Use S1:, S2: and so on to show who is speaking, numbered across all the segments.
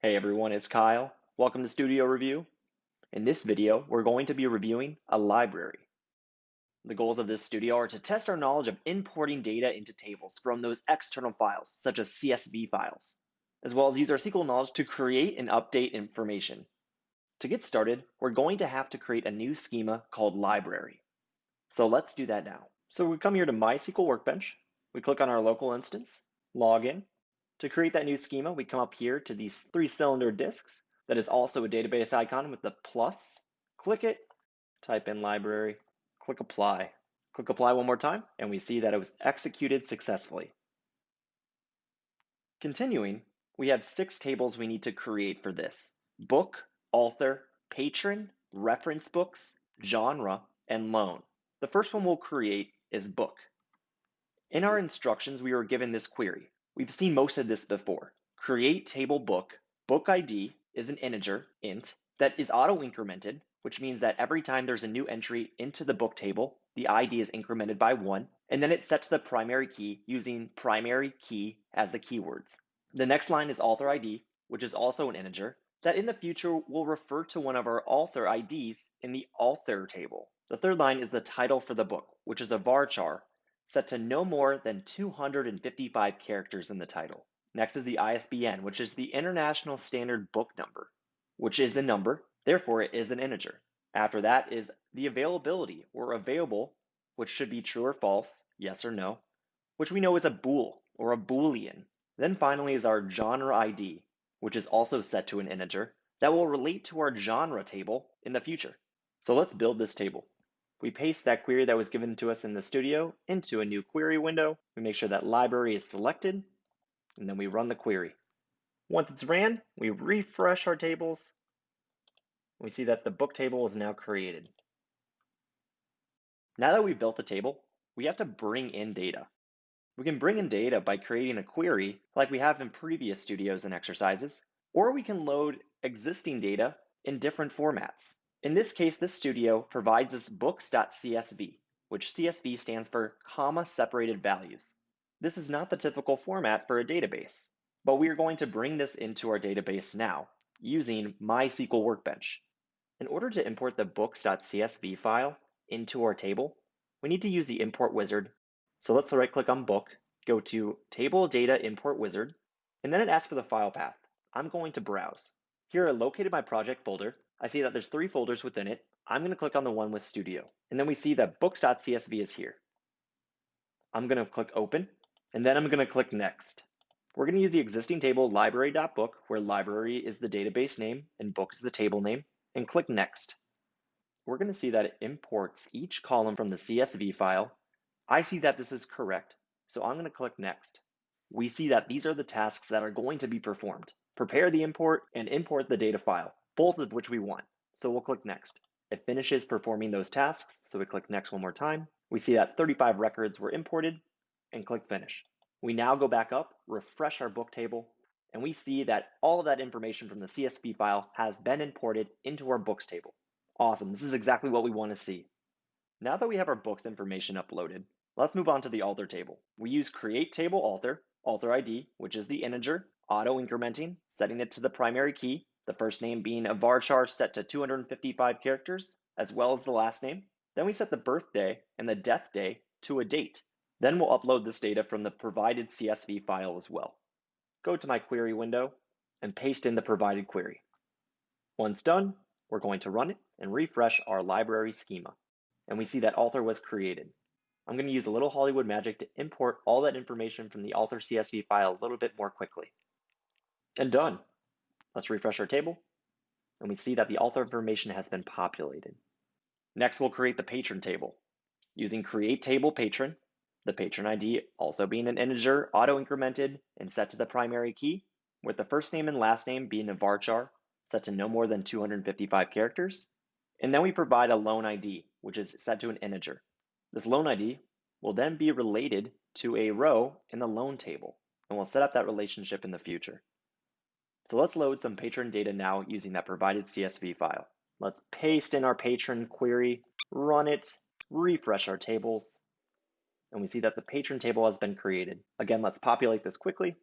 S1: Hey everyone, it's Kyle. Welcome to Studio Review. In this video, we're going to be reviewing a library. The goals of this studio are to test our knowledge of importing data into tables from those external files, such as CSV files, as well as use our SQL knowledge to create and update information. To get started, we're going to have to create a new schema called library. So let's do that now. So we come here to MySQL Workbench. We click on our local instance, log in. To create that new schema, we come up here to these three-cylinder disks. That is also a database icon with the plus. Click it, type in library, click apply. Click apply one more time, and we see that it was executed successfully. Continuing, we have 6 tables we need to create for this: book, author, patron, reference books, genre, and loan. The first one we'll create is book. In our instructions, we were given this query. We've seen most of this before. Create table book. Book ID is an integer, int, that is auto-incremented, which means that every time there's a new entry into the book table, the ID is incremented by 1, and then it sets the primary key using primary key as the keywords. The next line is author ID, which is also an integer, that in the future will refer to one of our author IDs in the author table. The third line is the title for the book, which is a varchar, set to no more than 255 characters in the title. Next is the ISBN, which is the International Standard Book Number, which is a number, therefore it is an integer. After that is the availability, or available, which should be true or false, yes or no, which we know is a bool, or a boolean. Then finally is our genre ID, which is also set to an integer, that will relate to our genre table in the future. So let's build this table. We paste that query that was given to us in the studio into a new query window. We make sure that library is selected, and then we run the query. Once it's ran, we refresh our tables. We see that the book table is now created. Now that we've built the table, we have to bring in data. We can bring in data by creating a query like we have in previous studios and exercises, or we can load existing data in different formats. In this case, this studio provides us books.csv, which CSV stands for comma separated values. This is not the typical format for a database, but we are going to bring this into our database now using MySQL Workbench. In order to import the books.csv file into our table, we need to use the import wizard. So let's right-click on book, go to Table Data Import Wizard, and then it asks for the file path. I'm going to browse. Here I located my project folder. I see that there's 3 folders within it. I'm going to click on the one with Studio. And then we see that books.csv is here. I'm going to click Open, and then I'm going to click Next. We're going to use the existing table library.book, where library is the database name and book is the table name, and click Next. We're going to see that it imports each column from the CSV file. I see that this is correct, so I'm going to click Next. We see that these are the tasks that are going to be performed. Prepare the import and import the data file, both of which we want. So we'll click Next. It finishes performing those tasks, so we click Next one more time. We see that 35 records were imported, and click Finish. We now go back up, refresh our book table, and we see that all of that information from the CSV file has been imported into our books table. Awesome, this is exactly what we want to see. Now that we have our books information uploaded, let's move on to the author table. We use create table author ID, which is the integer, auto-incrementing, setting it to the primary key, the first name being a varchar set to 255 characters, as well as the last name. Then we set the birthday and the death day to a date. Then we'll upload this data from the provided CSV file as well. Go to my query window and paste in the provided query. Once done, we're going to run it and refresh our library schema. And we see that author was created. I'm going to use a little Hollywood magic to import all that information from the author CSV file a little bit more quickly. And done. Let's refresh our table, and we see that the author information has been populated. Next, we'll create the patron table. Using create table patron, the patron ID also being an integer, auto-incremented, and set to the primary key, with the first name and last name being a varchar, set to no more than 255 characters. And then we provide a loan ID, which is set to an integer. This loan ID will then be related to a row in the loan table, and we'll set up that relationship in the future. So let's load some patron data now using that provided CSV file. Let's paste in our patron query, run it, refresh our tables, and we see that the patron table has been created. Again, let's populate this quickly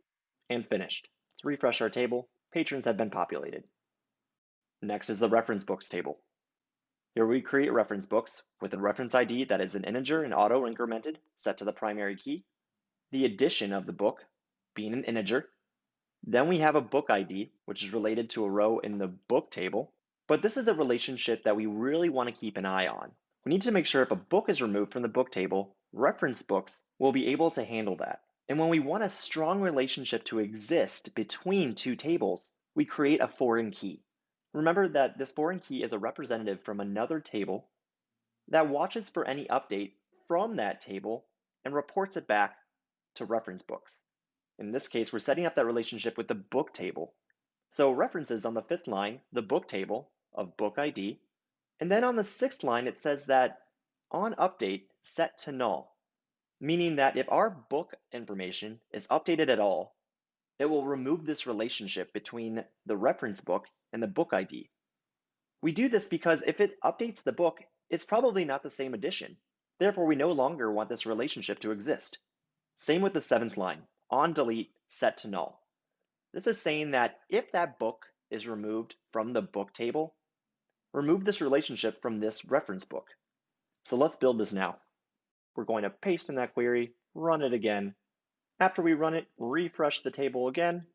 S1: and finished. Let's refresh our table. patrons have been populated. Next is the reference books table. Here we create reference books with a reference ID that is an integer and auto-incremented set to the primary key, the edition of the book being an integer. Then we have a book ID, which is related to a row in the book table, but this is a relationship that we really want to keep an eye on. We need to make sure if a book is removed from the book table, reference books will be able to handle that. And when we want a strong relationship to exist between two tables, we create a foreign key. Remember that this foreign key is a representative from another table that watches for any update from that table and reports it back to reference books. In this case, we're setting up that relationship with the book table. So references on the 5th line, the book table of book ID. And then on the 6th line, it says that on update, set to null, meaning that if our book information is updated at all, it will remove this relationship between the reference book and the book ID. We do this because if it updates the book, it's probably not the same edition. Therefore, we no longer want this relationship to exist. Same with the 7th line, on delete, set to null. This is saying that if that book is removed from the book table, remove this relationship from this reference book. So let's build this now. We're going to paste in that query, run it again. After we run it, refresh the table again.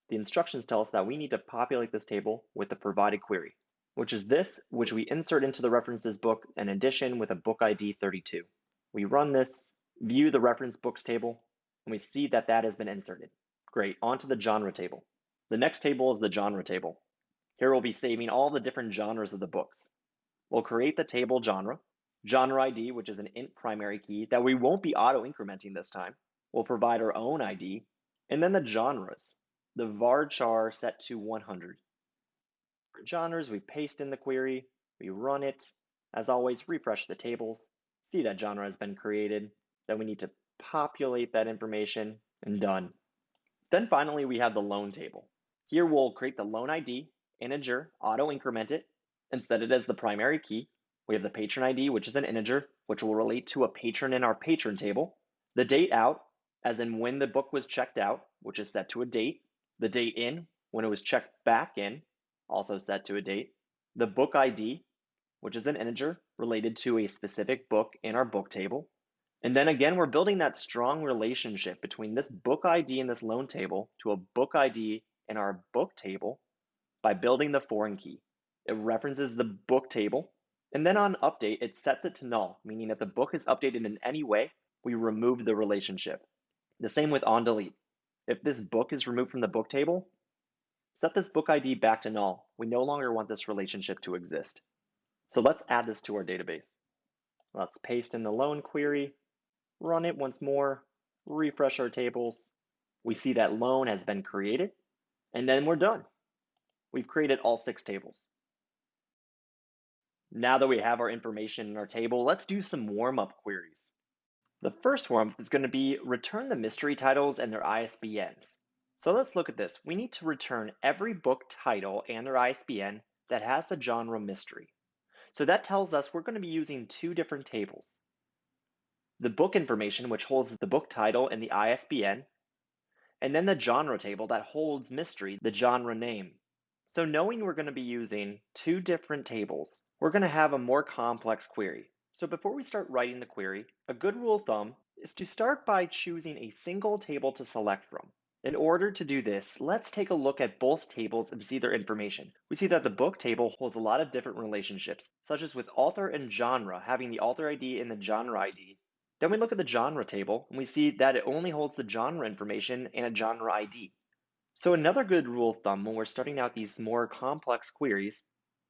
S1: The instructions tell us that we need to populate this table with the provided query, which is this, which we insert into the references book an addition with a book ID 32. We run this, view the reference books table, and we see that that has been inserted. Great, onto the genre table. The next table is the genre table. Here we'll be saving all the different genres of the books. We'll create the table genre ID, which is an int primary key that we won't be auto-incrementing this time. We'll provide our own ID, and then the genres, the varchar set to 100. For genres, we paste in the query, we run it. As always, refresh the tables, see that genre has been created. Then we need to populate that information, and done. Then finally, we have the loan table. Here we'll create the loan ID, integer, auto-increment it, and set it as the primary key. We have the patron ID, which is an integer, which will relate to a patron in our patron table. The date out, as in when the book was checked out, which is set to a date. The date in, when it was checked back in, also set to a date. The book ID, which is an integer related to a specific book in our book table. And then again, we're building that strong relationship between this book ID in this loan table to a book ID in our book table by building the foreign key. It references the book table, and then on update, it sets it to null, meaning if the book is updated in any way, we remove the relationship. The same with on delete. If this book is removed from the book table, set this book ID back to null. We no longer want this relationship to exist. So let's add this to our database. Let's paste in the loan query, run it once more, refresh our tables. We see that loan has been created, and then we're done. We've created all 6 tables. Now that we have our information in our table, let's do some warm-up queries. The first warm-up is going to be return the mystery titles and their ISBNs. So let's look at this. We need to return every book title and their ISBN that has the genre mystery. So that tells us we're going to be using 2 different tables. The book information, which holds the book title and the ISBN, and then the genre table that holds mystery, the genre name. So knowing we're going to be using 2 different tables, we're going to have a more complex query. So before we start writing the query, a good rule of thumb is to start by choosing a single table to select from. In order to do this, let's take a look at both tables and see their information. We see that the book table holds a lot of different relationships, such as with author and genre, having the author ID and the genre ID. Then we look at the genre table, and we see that it only holds the genre information and a genre ID. So another good rule of thumb when we're starting out these more complex queries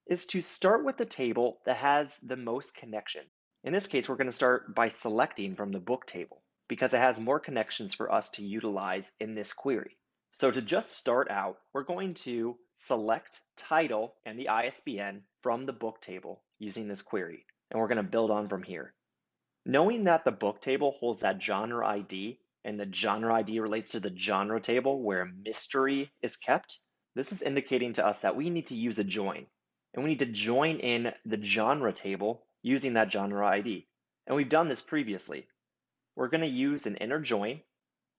S1: is to start with the table that has the most connection. In this case, we're going to start by selecting from the book table because it has more connections for us to utilize in this query. So to just start out, we're going to select title and the ISBN from the book table using this query, and we're going to build on from here. Knowing that the book table holds that genre ID and the genre ID relates to the genre table where mystery is kept, this is indicating to us that we need to use a join. And we need to join in the genre table using that genre ID. And we've done this previously. We're going to use an inner join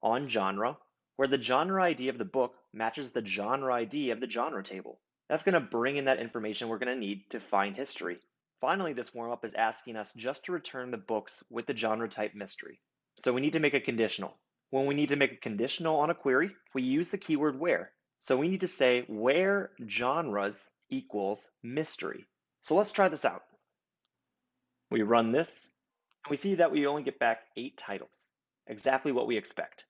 S1: on genre where the genre ID of the book matches the genre ID of the genre table. That's going to bring in that information we're going to need to find history. Finally, this warm-up is asking us just to return the books with the genre type mystery. So we need to make a conditional. When we need to make a conditional on a query, we use the keyword where. So we need to say where genres equals mystery. So let's try this out. We run this, and we see that we only get back 8 titles, exactly what we expect.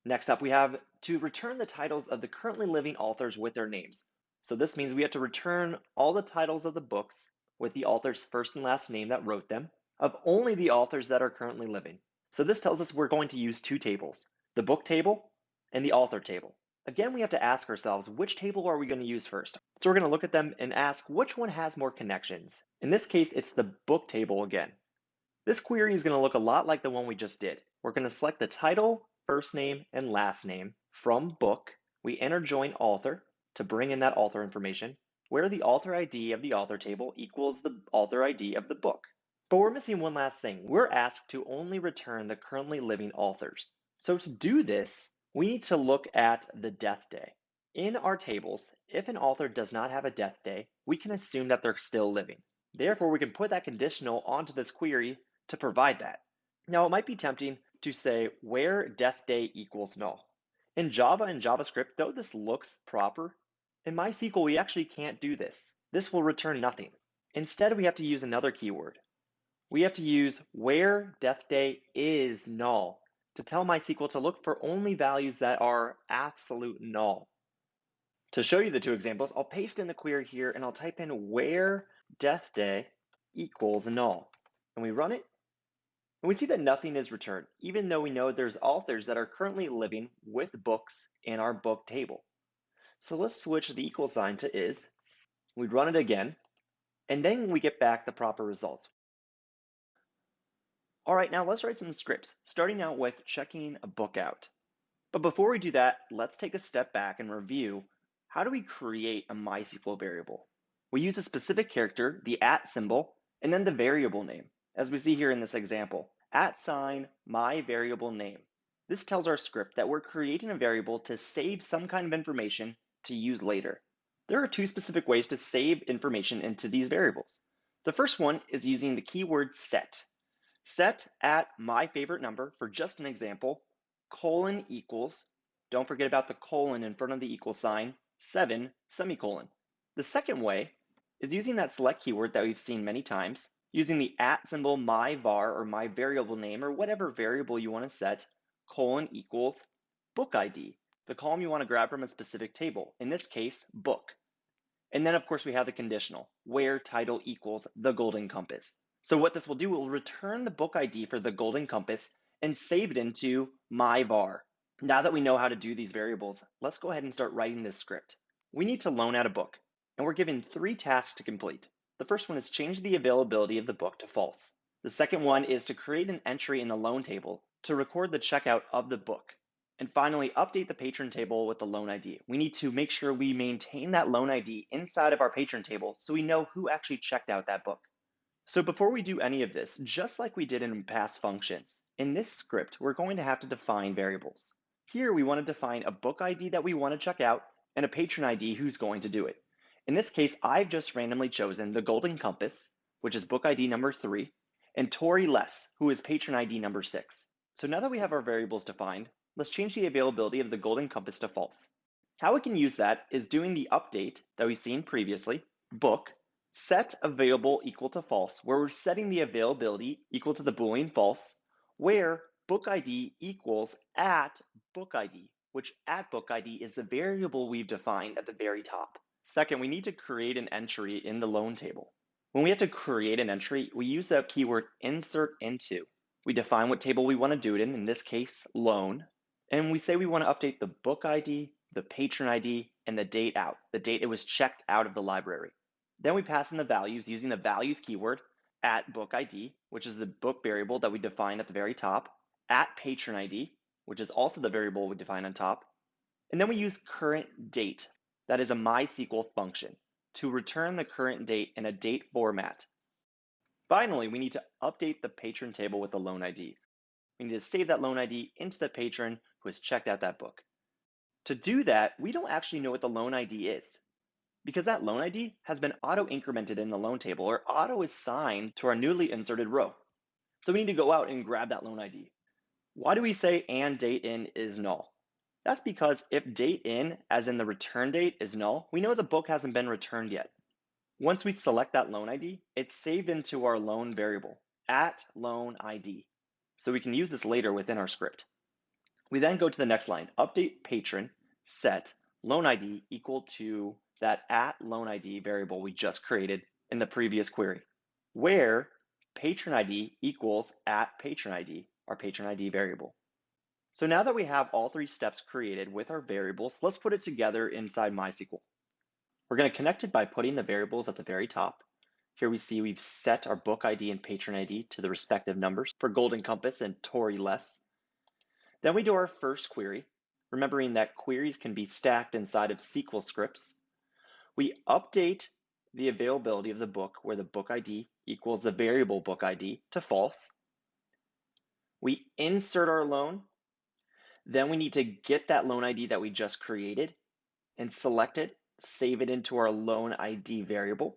S1: Next up, we have to return the titles of the currently living authors with their names. So this means we have to return all the titles of the books with the author's first and last name that wrote them, of only the authors that are currently living. So this tells us we're going to use 2 tables, the book table and the author table. Again, we have to ask ourselves, which table are we going to use first? So we're going to look at them and ask which one has more connections. In this case, it's the book table again. This query is going to look a lot like the one we just did. We're going to select the title, first name, and last name from book. We enter join author to bring in that author information, where the author ID of the author table equals the author ID of the book. But we're missing one last thing. We're asked to only return the currently living authors. So to do this, we need to look at the death day. In our tables, if an author does not have a death day, we can assume that they're still living. Therefore, we can put that conditional onto this query to provide that. Now, it might be tempting to say where death day equals null. In Java and JavaScript, though this looks proper, in MySQL we actually can't do this. This will return nothing. Instead, we have to use another keyword. We have to use where death day is null to tell MySQL to look for only values that are absolute null. To show you the 2 examples, I'll paste in the query here and I'll type in where death day equals null. And we run it, and we see that nothing is returned, even though we know there's authors that are currently living with books in our book table. So let's switch the equal sign to is. We run it again, and then we get back the proper results. All right, now let's write some scripts, starting out with checking a book out. But before we do that, let's take a step back and review how do we create a MySQL variable. We use a specific character, the @ symbol, and then the variable name, as we see here in this example, @ my variable name. This tells our script that we're creating a variable to save some kind of information to use later. There are 2 specific ways to save information into these variables. The first one is using the keyword set. Set at my favorite number, for just an example, colon equals, don't forget about the colon in front of the equal sign, 7 semicolon. The second way is using that select keyword that we've seen many times, using the @ symbol my var or my variable name or whatever variable you want to set, colon equals book ID, the column you want to grab from a specific table, in this case, book. And then of course we have the conditional, where title equals the golden compass. So what this will do, will return the book ID for the golden compass and save it into my var. Now that we know how to do these variables, let's go ahead and start writing this script. We need to loan out a book, and we're given 3 tasks to complete. The first one is change the availability of the book to false. The second one is to create an entry in the loan table to record the checkout of the book. And finally, update the patron table with the loan ID. We need to make sure we maintain that loan ID inside of our patron table so we know who actually checked out that book. So before we do any of this, just like we did in past functions, in this script, we're going to have to define variables. Here, we want to define a book ID that we want to check out and a patron ID who's going to do it. In this case, I've just randomly chosen the golden compass, which is book ID number 3, and Tori Less, who is patron ID number 6. So now that we have our variables defined, let's change the availability of the golden compass to false. How we can use that is doing the update that we've seen previously, book, set available equal to false, where we're setting the availability equal to the Boolean false, where book ID equals @book ID, which @book ID is the variable we've defined at the very top. Second, we need to create an entry in the loan table. When we have to create an entry, we use that keyword insert into. We define what table we want to do it in this case, loan, and we say we want to update the book ID, the patron ID, and the date out, the date it was checked out of the library. Then we pass in the values using the values keyword @book ID, which is the book variable that we define at the very top, @patron ID, which is also the variable we define on top, and then we use current date, that is a MySQL function, to return the current date in a date format. Finally, we need to update the patron table with the loan ID. We need to save that loan ID into the patron who has checked out that book. To do that, we don't actually know what the loan ID is because that loan ID has been auto-incremented in the loan table or auto-assigned to our newly inserted row. So we need to go out and grab that loan ID. Why do we say and date in is null? That's because if date in, as in the return date, is null, we know the book hasn't been returned yet. Once we select that loan ID, it's saved into our loan variable, at loan ID. So we can use this later within our script. We then go to the next line, update patron set loan ID equal to that at loan ID variable we just created in the previous query, where patron ID equals at patron ID, our patron ID variable. So now that we have all three steps created with our variables, let's put it together inside MySQL. We're going to connect it by putting the variables at the very top. Here we see we've set our book ID and patron ID to the respective numbers for Golden Compass and Tory Less. Then we do our first query, remembering that queries can be stacked inside of SQL scripts. We update the availability of the book where the book ID equals the variable book ID to false. We insert our loan. Then we need to get that loan ID that we just created and select it, save it into our loan ID variable,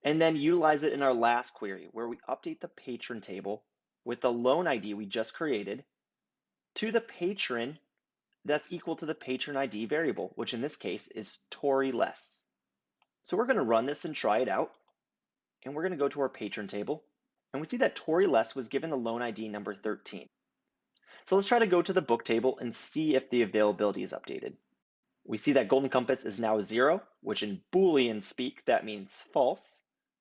S1: and then utilize it in our last query where we update the patron table with the loan ID we just created to the patron that's equal to the patron ID variable, which in this case is Tory Less. So we're going to run this and try it out, and we're going to go to our patron table, and we see that Tory Less was given the loan ID number 13. So let's try to go to the book table and see if the availability is updated. We see that Golden Compass is now 0, which in Boolean speak, that means false,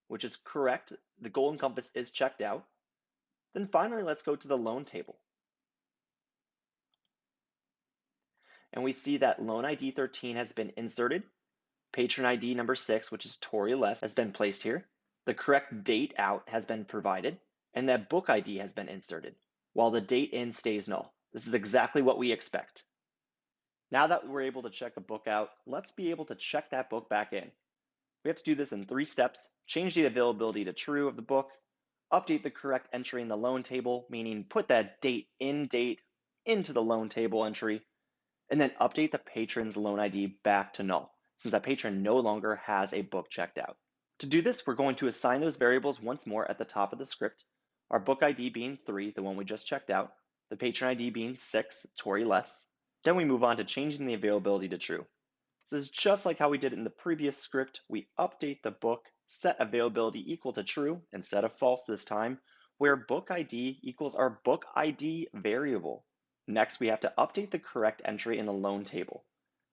S1: which is correct. The Golden Compass is checked out. Then finally, let's go to the loan table. And we see that loan ID 13 has been inserted. Patron ID number 6, which is Tory Less, has been placed here. The correct date out has been provided, and that book ID has been inserted, while the date in stays null. This is exactly what we expect. Now that we're able to check a book out, let's be able to check that book back in. We have to do this in 3 steps. Change the availability to true of the book, update the correct entry in the loan table, meaning put that date into the loan table entry, and then update the patron's loan ID back to null, since that patron no longer has a book checked out. To do this, we're going to assign those variables once more at the top of the script, our book ID being 3, the one we just checked out, the patron ID being 6, Tory Less. Then we move on to changing the availability to true. This is just like how we did it in the previous script. We update the book, set availability equal to true instead of false this time, where book ID equals our book ID variable. Next, we have to update the correct entry in the loan table.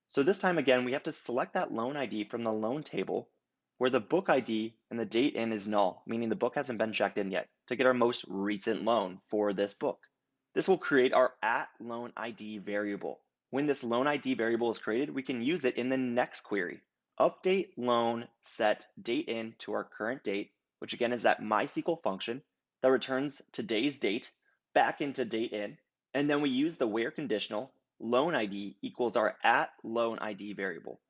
S1: So this time again, we have to select that loan ID from the loan table where the book ID and the date in is null, meaning the book hasn't been checked in yet, to get our most recent loan for this book. This will create our at loan ID variable. When this loan ID variable is created, we can use it in the next query. Update loan set date in to our current date, which again is that MySQL function that returns today's date back into date in. And then we use the where conditional loan ID equals our at loan ID variable.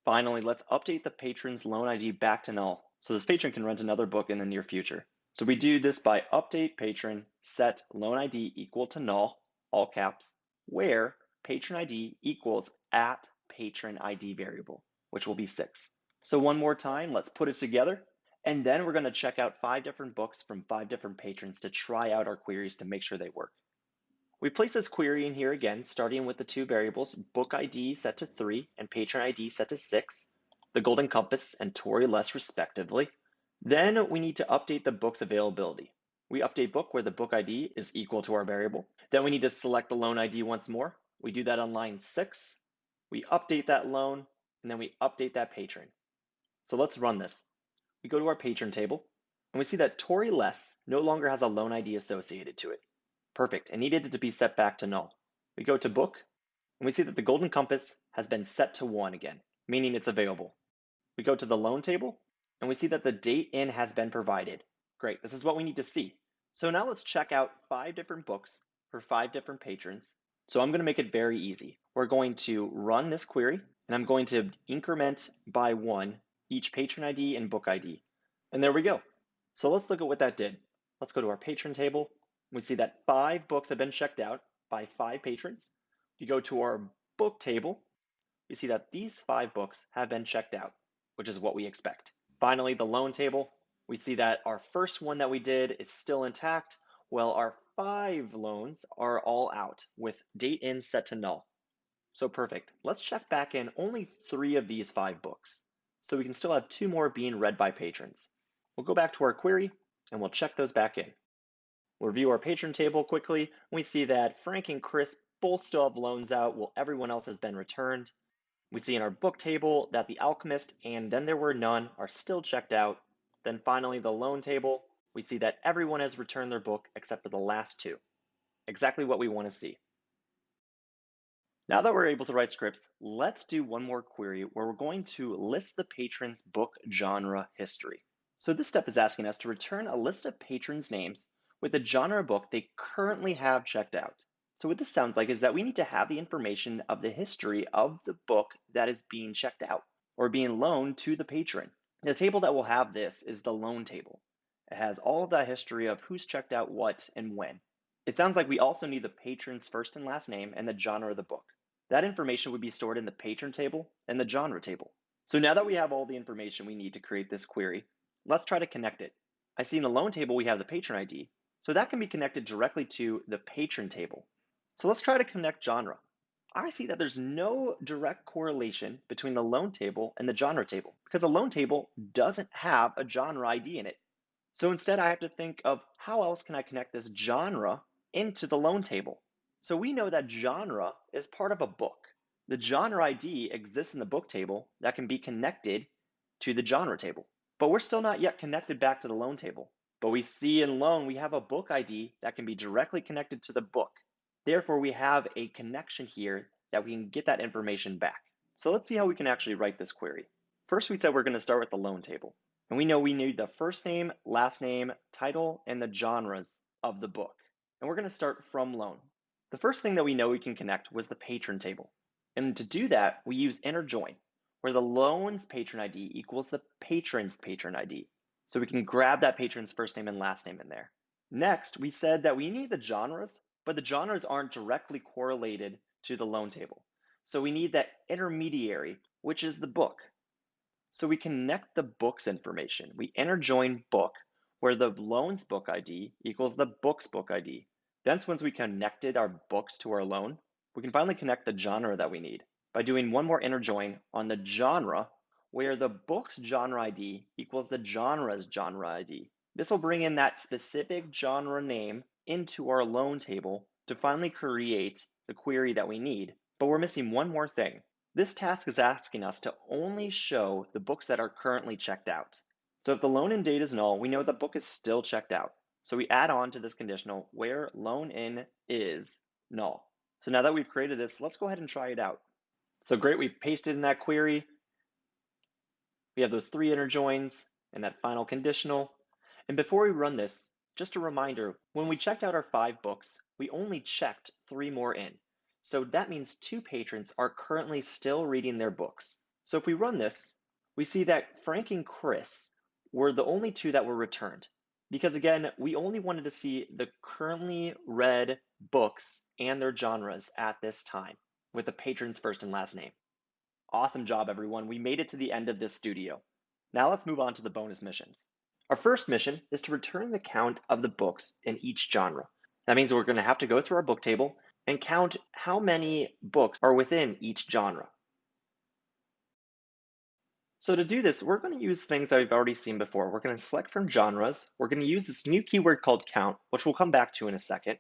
S1: Finally, let's update the patron's loan ID back to null so this patron can rent another book in the near future. So we do this by update patron set loan ID equal to null, all caps, where patron ID equals at patron ID variable, which will be 6. So one more time, let's put it together. And then we're going to check out 5 different books from 5 different patrons to try out our queries to make sure they work. We place this query in here again, starting with the 2 variables, book ID set to 3 and patron ID set to 6, the Golden Compass and Tory Less respectively. Then we need to update the book's availability. We update book where the book ID is equal to our variable. Then we need to select the loan ID once more. We do that on line 6. We update that loan, and then we update that patron. So let's run this. We go to our patron table, and we see that Tory Less no longer has a loan ID associated to it. Perfect, it needed it to be set back to null. We go to book, and we see that the Golden Compass has been set to 1 again, meaning it's available. We go to the loan table, and we see that the date in has been provided. Great, this is what we need to see. So now let's check out 5 different books for 5 different patrons. So I'm going to make it very easy. We're going to run this query, and I'm going to increment by 1 each patron ID and book ID. And there we go. So let's look at what that did. Let's go to our patron table. We see that 5 books have been checked out by 5 patrons. We go to our book table, we see that these 5 books have been checked out, which is what we expect. Finally, the loan table, we see that our first one that we did is still intact, while our 5 loans are all out with date in set to null. So perfect. Let's check back in only 3 of these 5 books. So we can still have 2 more being read by patrons. We'll go back to our query and we'll check those back in. We'll review our patron table quickly, and we see that Frank and Chris both still have loans out while everyone else has been returned. We see in our book table that The Alchemist and Then There Were None are still checked out. Then finally, the loan table, we see that everyone has returned their book except for the last 2. Exactly what we want to see. Now that we're able to write scripts, let's do one more query where we're going to list the patron's book genre history. So this step is asking us to return a list of patrons' names with the genre book they currently have checked out. So what this sounds like is that we need to have the information of the history of the book that is being checked out or being loaned to the patron. The table that will have this is the loan table. It has all of that history of who's checked out what and when. It sounds like we also need the patron's first and last name and the genre of the book. That information would be stored in the patron table and the genre table. So now that we have all the information we need to create this query, let's try to connect it. I see in the loan table we have the patron ID, so that can be connected directly to the patron table. So let's try to connect genre. I see that there's no direct correlation between the loan table and the genre table because the loan table doesn't have a genre ID in it. So instead I have to think of how else can I connect this genre into the loan table. So we know that genre is part of a book. The genre ID exists in the book table that can be connected to the genre table. But we're still not yet connected back to the loan table. But we see in loan we have a book ID that can be directly connected to the book. Therefore, we have a connection here that we can get that information back. So let's see how we can actually write this query. First, we said we're going to start with the loan table. And we know we need the first name, last name, title, and the genres of the book. And we're going to start from loan. The first thing that we know we can connect was the patron table. And to do that, we use inner join, where the loan's patron ID equals the patron's patron ID. So we can grab that patron's first name and last name in there. Next, we said that we need the genres, but the genres aren't directly correlated to the loan table. So we need that intermediary, which is the book. So we connect the book's information. We inner join book, where the loan's book ID equals the book's book ID. Then once we connected our books to our loan, we can finally connect the genre that we need by doing one more inner join on the genre, where the book's genre ID equals the genre's genre ID. This will bring in that specific genre name into our loan table to finally create the query that we need. But we're missing one more thing. This task is asking us to only show the books that are currently checked out. So if the loan in date is null, we know the book is still checked out. So we add on to this conditional where loan in is null. So now that we've created this, let's go ahead and try it out. So great, we pasted in that query. We have those 3 inner joins and that final conditional. And before we run this, just a reminder, when we checked out our 5 books, we only checked 3 more in. So that means 2 patrons are currently still reading their books. So if we run this, we see that Frank and Chris were the only 2 that were returned. Because again, we only wanted to see the currently read books and their genres at this time with the patron's first and last name. Awesome job, everyone. We made it to the end of this studio. Now let's move on to the bonus missions. Our first mission is to return the count of the books in each genre. That means we're going to have to go through our book table and count how many books are within each genre. So to do this, we're going to use things that we've already seen before. We're going to select from genres. We're going to use this new keyword called count, which we'll come back to in a second,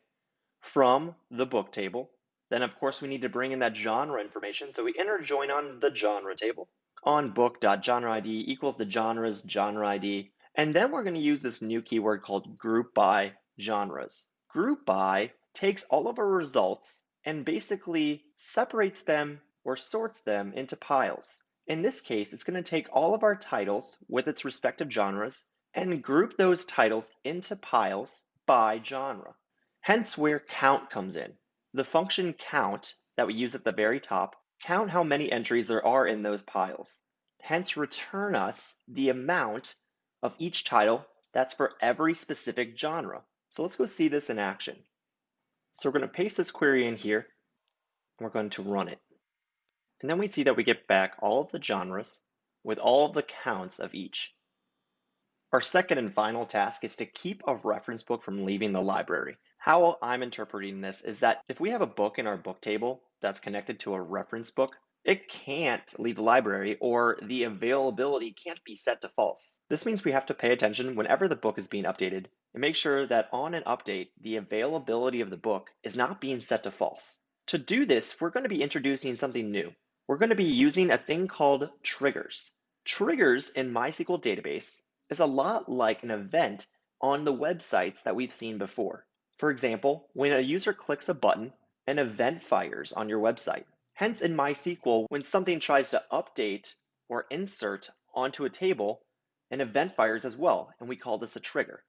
S1: from the book table. Then, of course, we need to bring in that genre information. So we inner join on the genre table on book.genre ID equals the genre's genre ID. And then we're going to use this new keyword called group by genres. Group by takes all of our results and basically separates them or sorts them into piles. In this case, it's going to take all of our titles with its respective genres and group those titles into piles by genre. Hence where count comes in. The function count that we use at the very top, count how many entries there are in those piles. Hence return us the amount of each title that's for every specific genre. So let's go see this in action. So we're going to paste this query in here, and we're going to run it. And then we see that we get back all of the genres with all of the counts of each. Our second and final task is to keep a reference book from leaving the library. How I'm interpreting this is that if we have a book in our book table that's connected to a reference book, it can't leave the library or the availability can't be set to false. This means we have to pay attention whenever the book is being updated and make sure that on an update, the availability of the book is not being set to false. To do this, we're going to be introducing something new. We're going to be using a thing called triggers. Triggers in MySQL database is a lot like an event on the websites that we've seen before. For example, when a user clicks a button, an event fires on your website. Hence, in MySQL, when something tries to update or insert onto a table, an event fires as well, and we call this a trigger.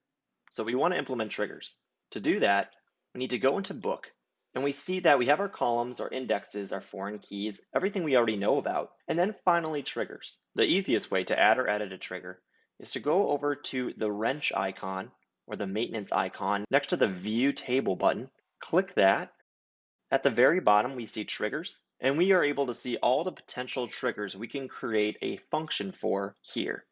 S1: So we want to implement triggers. To do that, we need to go into book, and we see that we have our columns, our indexes, our foreign keys, everything we already know about, and then finally triggers. The easiest way to add or edit a trigger is to go over to the wrench icon or the maintenance icon next to the view table button. Click that. At the very bottom, we see triggers, and we are able to see all the potential triggers we can create a function for here.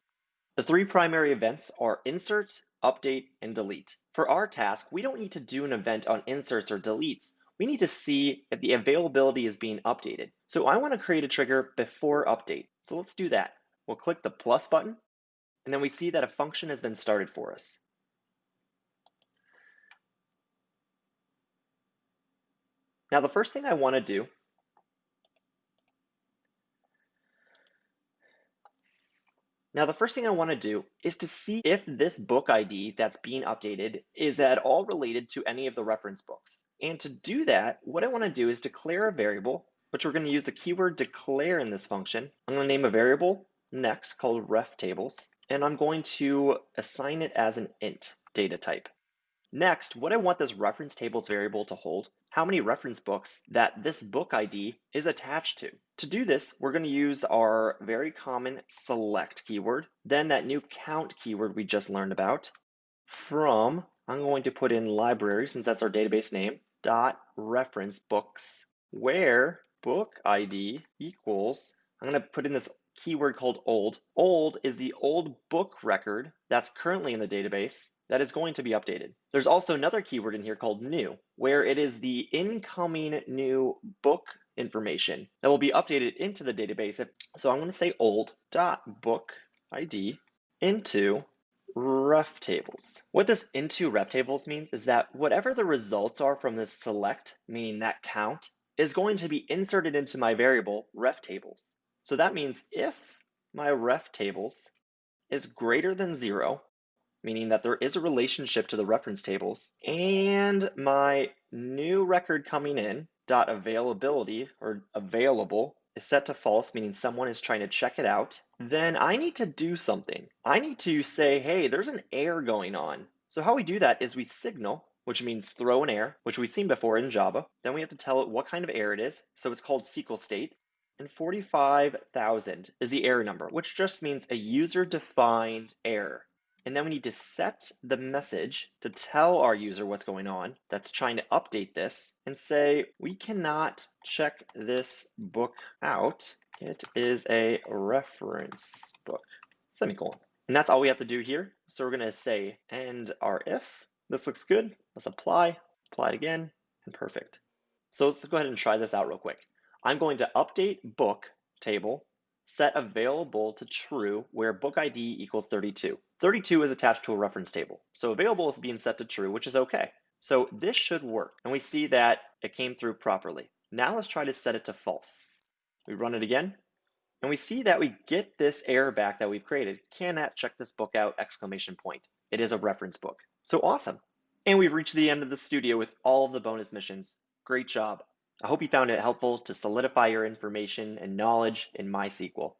S1: The three primary events are insert, update, and delete. For our task, we don't need to do an event on inserts or deletes. We need to see if the availability is being updated. So I want to create a trigger before update. So let's do that. We'll click the plus button, and then we see that a function has been started for us. Now, the first thing I want to do is to see if this book ID that's being updated is at all related to any of the reference books. And to do that, what I want to do is declare a variable, which we're going to use the keyword declare in this function. I'm going to name a variable next called ref tables, and I'm going to assign it as an int data type. Next, what I want this reference tables variable to hold, how many reference books that this book ID is attached to. To do this, we're going to use our very common select keyword, then that new count keyword we just learned about. I'm going to put in library, since that's our database name, dot reference books, where book ID equals, I'm going to put in this keyword called old. Old is the old book record that's currently in the database that is going to be updated. There's also another keyword in here called new, where it is the incoming new book information that will be updated into the database. So I'm going to say old.book ID into ref tables. What this into ref tables means is that whatever the results are from this select, meaning that count, is going to be inserted into my variable ref tables. So that means if my ref tables is greater than 0, meaning that there is a relationship to the reference tables, and my new record coming in, dot availability or available, is set to false, meaning someone is trying to check it out, then I need to do something. I need to say, hey, there's an error going on. So how we do that is we signal, which means throw an error, which we've seen before in Java. Then we have to tell it what kind of error it is. So it's called SQL state. And 45,000 is the error number, which just means a user-defined error. And then we need to set the message to tell our user what's going on that's trying to update this and say, we cannot check this book out. It is a reference book, semicolon. And that's all we have to do here. So we're going to say, and our if. This looks good. Let's apply it again, and perfect. So let's go ahead and try this out real quick. I'm going to update book table, set available to true, where book ID equals 32. 32 is attached to a reference table. So available is being set to true, which is okay. So this should work. And we see that it came through properly. Now let's try to set it to false. We run it again, and we see that we get this error back that we've created. Cannot check this book out, exclamation point. It is a reference book. So awesome. And we've reached the end of the studio with all of the bonus missions. Great job. I hope you found it helpful to solidify your information and knowledge in MySQL.